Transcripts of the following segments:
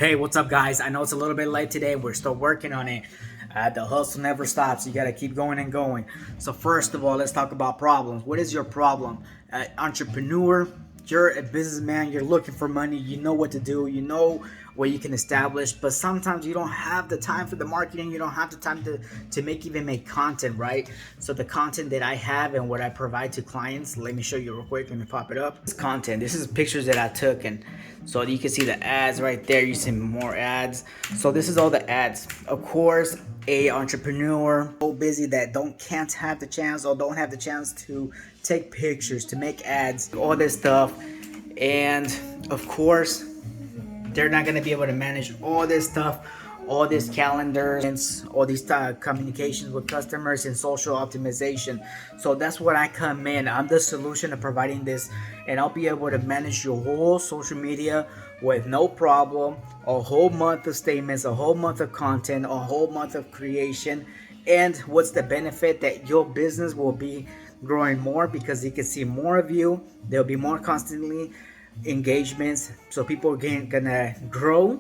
Hey, what's up, guys? I know it's a little bit late today. We're still working on it. The hustle never stops. You got to keep going and going. So first of all, let's talk about problems. What is your problem? Entrepreneur, you're a businessman. You're looking for money. You know what to do. You know what you can establish. But sometimes you don't have the time for the marketing. You don't have the time to make content, right? So the content that I have and what I provide to clients, let me show you real quick. Let me pop it up. This content. This is pictures that I took, and so you can see the ads right there. You see more ads. So this is all the ads. Of course, a entrepreneur so busy that can't have the chance or don't have the chance to take pictures, to make ads, all this stuff. And of course, they're not going to be able to manage all this stuff, all these calendars, all these communications with customers and social optimization. So that's what I come in. I'm the solution of providing this, and I'll be able to manage your whole social media with no problem. A whole month of statements, a whole month of content, a whole month of creation. And what's the benefit? That your business will be growing more because you can see more of you. There'll be more constantly engagements, so people are gonna grow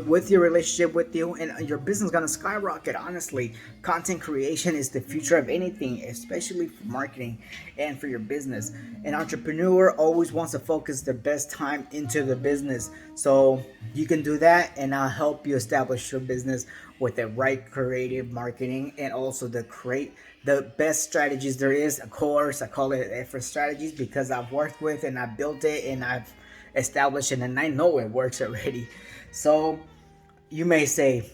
with your relationship with you, and your business is gonna skyrocket. Honestly, content creation is the future of anything, especially for marketing and for your business. An entrepreneur always wants to focus their best time into the business, so you can do that, and I'll help you establish your business with the right creative marketing and also the best strategies there is. Of course, I call it EFREN strategies because I've worked with and I've built it and I've established it, and I know it works already. So you may say,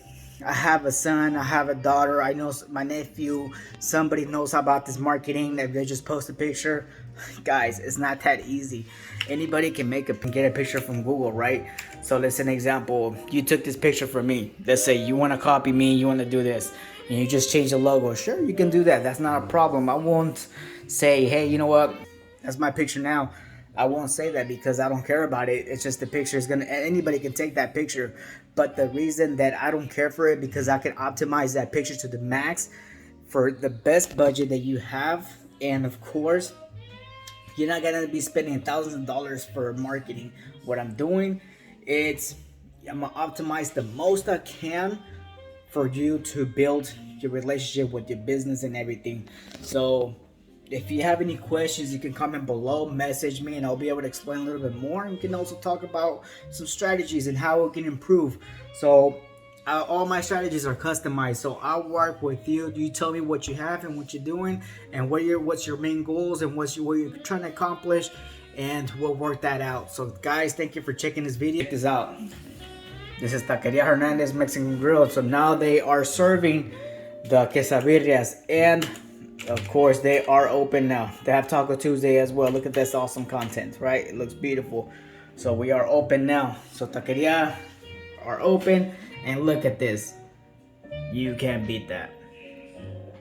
I have a son, I have a daughter, I know my nephew, somebody knows about this marketing, that they just post a picture. Guys, it's not that easy. Anybody can get a picture from Google, right? So let's say an example. You took this picture from me. Let's say you want to copy me, you want to do this, and you just change the logo. Sure, you can do that. That's not a problem. I won't say, hey, you know what? That's my picture now. I won't say that because I don't care about it. It's just the picture is anybody can take that picture. But the reason that I don't care for it, because I can optimize that picture to the max for the best budget that you have. And of course, you're not gonna be spending thousands of dollars for marketing. What I'm doing, I'm gonna optimize the most I can for you to build your relationship with your business and everything. So if you have any questions, you can comment below, message me, and I'll be able to explain a little bit more. And we can also talk about some strategies and how we can improve. So all my strategies are customized, so I'll work with you. You tell me what you have and what you're doing, and what's your main goals and what you're trying to accomplish, and we'll work that out. So guys, thank you for checking this video. Check this out. This is Taqueria Hernandez Mexican Grill. So now they are serving the quesadillas, and of course they are open now. They have Taco Tuesday as well. Look at this awesome content, right? It looks beautiful. So we are open now. So Taqueria are open, and look at this. You can't beat that.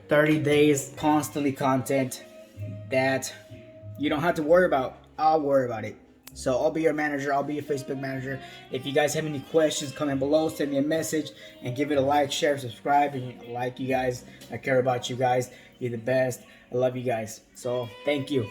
30 days constantly content that you don't have to worry about. I'll worry about it. So I'll be your manager. I'll be your Facebook manager. If you guys have any questions, comment below, send me a message, and give it a like, share, subscribe. And like you guys, I care about you guys. You're the best. I love you guys. So thank you.